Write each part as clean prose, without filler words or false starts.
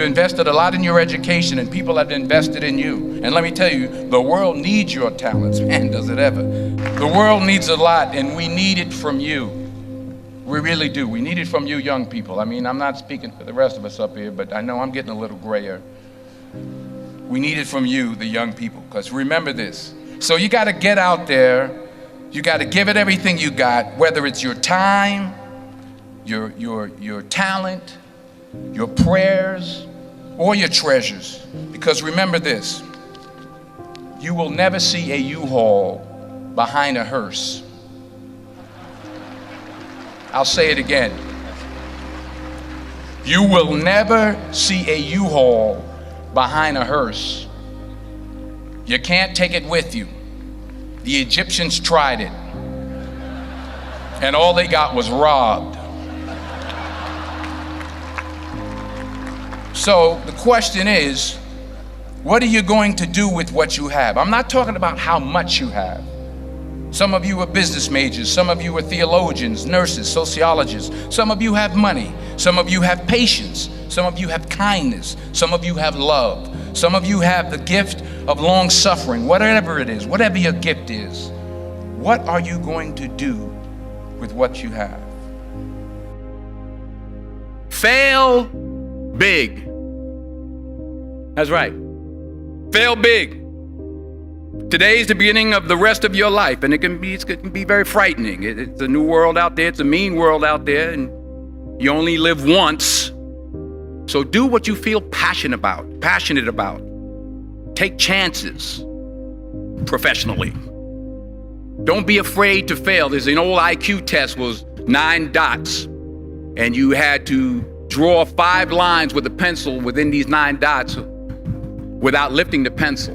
You've invested a lot in your education, and people have invested in you. And let me tell you, the world needs your talents. Man, does it ever. The world needs a lot, and we need it from you. We really do. We need it from you young people. I mean, I'm not speaking for the rest of us up here, but I know I'm getting a little grayer. We need it from you, the young people, because remember this. So you got to get out there. You got to give it everything you got, whether it's your time, your talent, your prayers, or your treasures. Because remember this, you will never see a U-Haul behind a hearse. I'll say it again. You will never see a U-Haul behind a hearse. You can't take it with you. The Egyptians tried it, and all they got was robbed. So the question is, what are you going to do with what you have? I'm not talking about how much you have. Some of you are business majors, some of you are theologians, nurses, sociologists. Some of you have money, some of you have patience, some of you have kindness, some of you have love, some of you have the gift of long suffering. Whatever it is, whatever your gift is, what are you going to do with what you have? Fail big. That's right. Fail big. Today's the beginning of the rest of your life, and it can be very frightening. It's a new world out there. It's a mean world out there, and you only live once. So do what you feel passionate about. Take chances professionally. Don't be afraid to fail. There's an old IQ test, was 9 dots, and you had to draw 5 lines with a pencil within these 9 dots without lifting the pencil.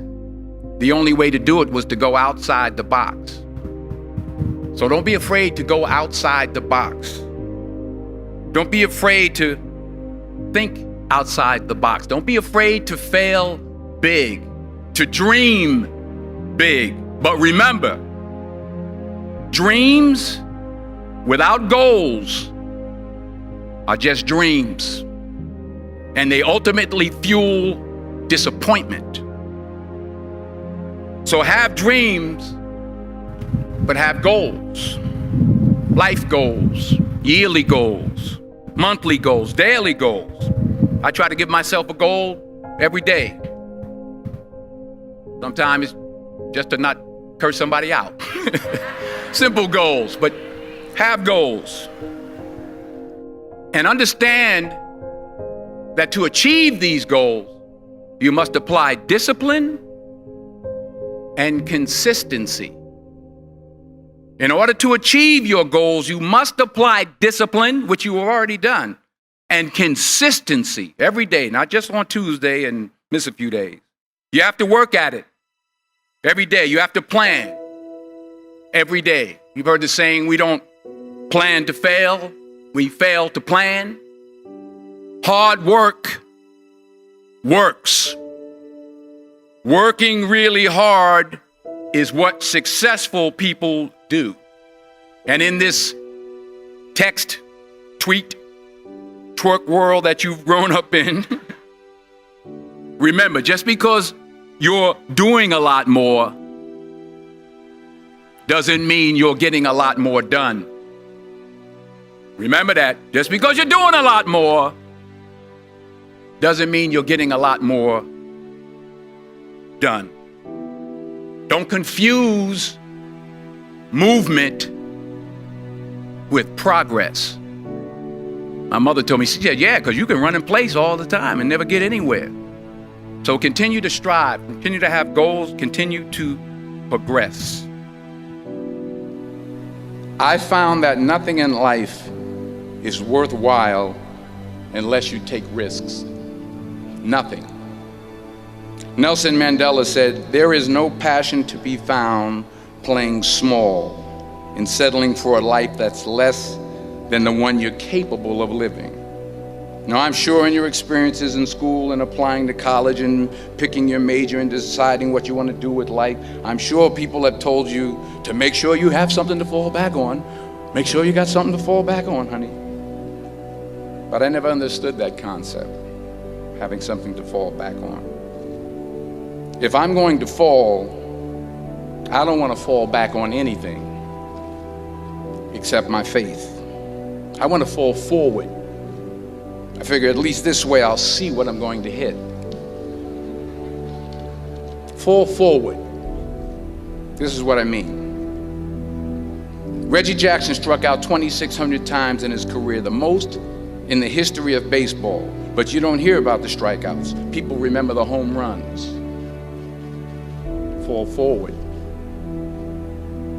The only way to do it was to go outside the box. So don't be afraid to go outside the box. Don't be afraid to think outside the box. Don't be afraid to fail big, to dream big. But remember, dreams without goals are just dreams, and they ultimately fuel disappointment. So have dreams, but have goals. Life goals, yearly goals, monthly goals, daily goals. I try to give myself a goal every day. Sometimes it's just to not curse somebody out. Simple goals, but have goals. And understand that to achieve these goals, you must apply discipline and consistency. In order to achieve your goals, you must apply discipline, which you have already done, and consistency every day, not just on Tuesday and miss a few days. You have to work at it every day. You have to plan every day. You've heard the saying, we don't plan to fail, we fail to plan. Hard work works. Working really hard is what successful people do. And in this text, tweet, twerk world that you've grown up in, remember, just because you're doing a lot more doesn't mean you're getting a lot more done. Remember that. Just because you're doing a lot more doesn't mean you're getting a lot more done. Don't confuse movement with progress. My mother told me, she said, yeah, because you can run in place all the time and never get anywhere. So continue to strive, continue to have goals, continue to progress. I found that nothing in life is worthwhile unless you take risks. Nothing. Nelson Mandela said, there is no passion to be found playing small and settling for a life that's less than the one you're capable of living. Now, I'm sure in your experiences in school and applying to college and picking your major and deciding what you want to do with life, I'm sure people have told you to make sure you have something to fall back on. Make sure you got something to fall back on, honey. But I never understood that concept. having something to fall back on. If I'm going to fall, I don't want to fall back on anything except my faith. I want to fall forward. I figure at least this way I'll see what I'm going to hit. Fall forward. This is what I mean. Reggie Jackson struck out 2,600 times in his career, the most in the history of baseball. But you don't hear about the strikeouts. People remember the home runs. Fall forward.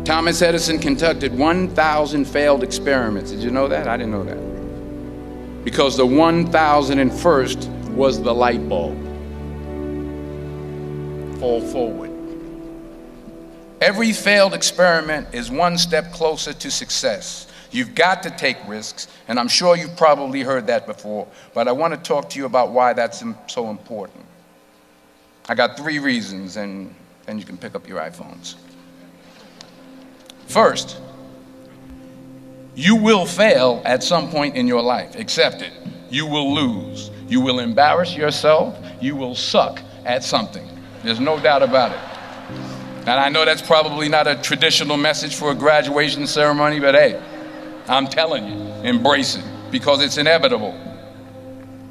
Thomas Edison conducted 1,000 failed experiments. Did you know that? I didn't know that. Because the 1,001st was the light bulb. Fall forward. Every failed experiment is one step closer to success. You've got to take risks, and I'm sure you've probably heard that before, but I want to talk to you about why that's so important. I got 3 reasons, and then you can pick up your iPhones. First, you will fail at some point in your life. Accept it. You will lose. You will embarrass yourself. You will suck at something. There's no doubt about it. And I know that's probably not a traditional message for a graduation ceremony, but hey, I'm telling you, embrace it, because it's inevitable.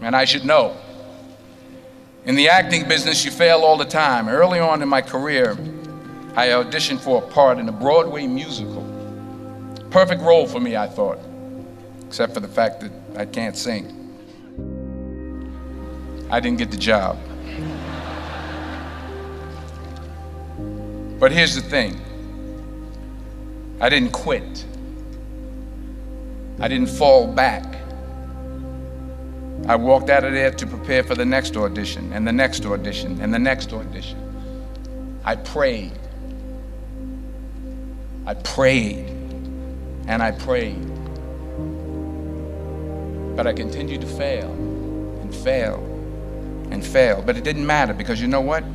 And I should know. In the acting business, you fail all the time. Early on in my career, I auditioned for a part in a Broadway musical. Perfect role for me, I thought, except for the fact that I can't sing. I didn't get the job. But here's the thing. I didn't quit. I didn't fall back. I walked out of there to prepare for the next audition, and the next audition, and the next audition. I prayed. I prayed, and I prayed. But I continued to fail, and fail, and fail. But it didn't matter, because you know what?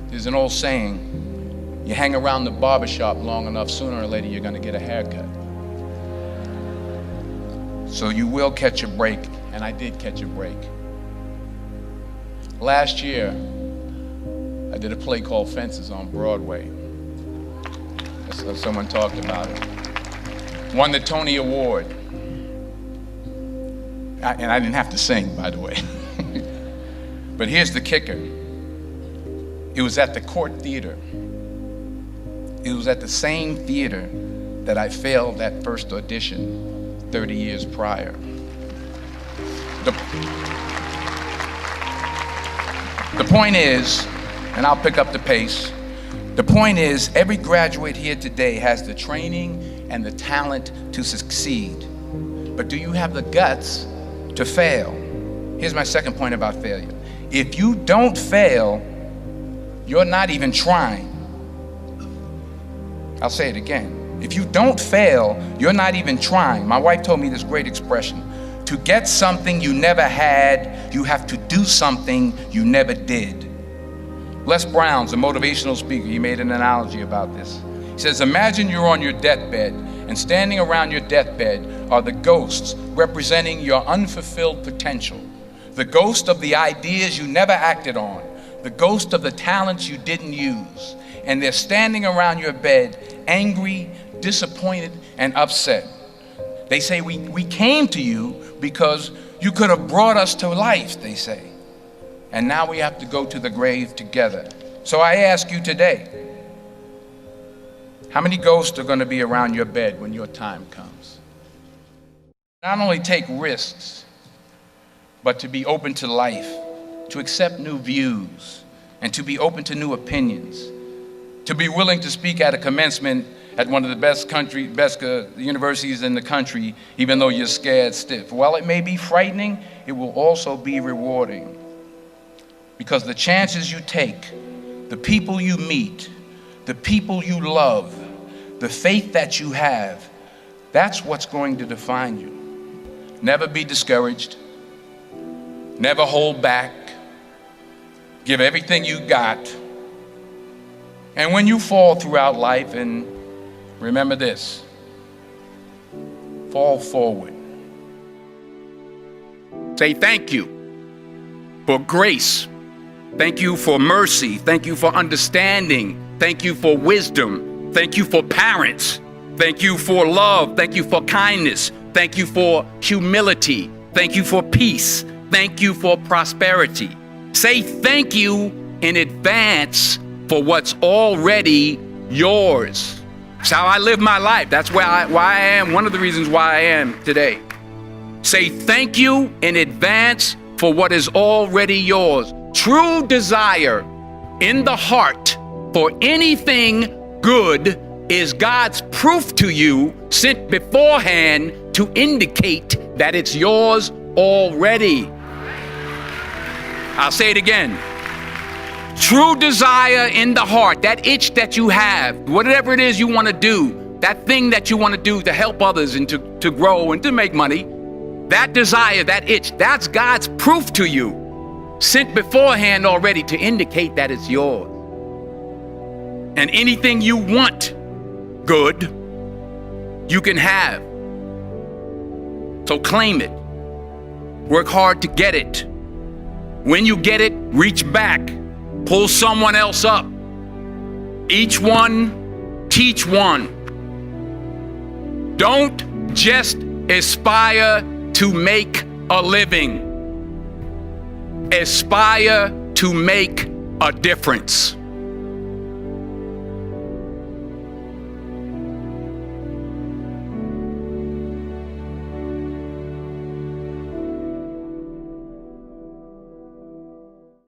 There's an old saying, you hang around the barbershop long enough, sooner or later you're going to get a haircut. So you will catch a break, and I did catch a break. Last year, I did a play called Fences on Broadway. Someone talked about it. Won the Tony Award. And I didn't have to sing, by the way. But here's the kicker. It was at the Court Theater. It was at the same theater that I failed that first audition 30 years prior. The point is, and I'll pick up the pace, the point is, every graduate here today has the training and the talent to succeed. But do you have the guts to fail? Here's my second point about failure. If you don't fail, you're not even trying. I'll say it again. If you don't fail, you're not even trying. My wife told me this great expression. To get something you never had, you have to do something you never did. Les Brown's a motivational speaker. He made an analogy about this. He says, imagine you're on your deathbed, and standing around your deathbed are the ghosts representing your unfulfilled potential. The ghost of the ideas you never acted on. The ghost of the talents you didn't use. And they're standing around your bed, angry, disappointed, and upset. They say, we came to you because you could have brought us to life, they say. And now we have to go to the grave together. So I ask you today, how many ghosts are going to be around your bed when your time comes? Not only take risks, but to be open to life, to accept new views, and to be open to new opinions, to be willing to speak at a commencement at one of the best universities in the country, even though you're scared stiff. While it may be frightening, it will also be rewarding. Because the chances you take, the people you meet, the people you love, the faith that you have, that's what's going to define you. Never be discouraged. Never hold back. Give everything you got. And when you fall throughout life, and remember this, fall forward. Say thank you. for grace. Thank you for mercy. Thank you for understanding. Thank you for wisdom. Thank you for parents. Thank you for love. Thank you for kindness. Thank you for humility. Thank you for peace. Thank you for prosperity. Say thank you in advance for what's already yours. It's how I live my life. That's why I am, one of the reasons why I am today. Say thank you in advance for what is already yours. True desire in the heart for anything good is God's proof to you, sent beforehand to indicate that it's yours already. I'll say it again. True desire in the heart, that itch that you have, whatever it is you want to do, that thing that you want to do to help others and to grow and to make money, that desire, that itch, that's God's proof to you, sent beforehand already to indicate that it's yours. And anything you want good, you can have. So claim it. Work hard to get it. When you get it, reach back. Pull someone else up. Each one, teach one. Don't just aspire to make a living. Aspire to make a difference.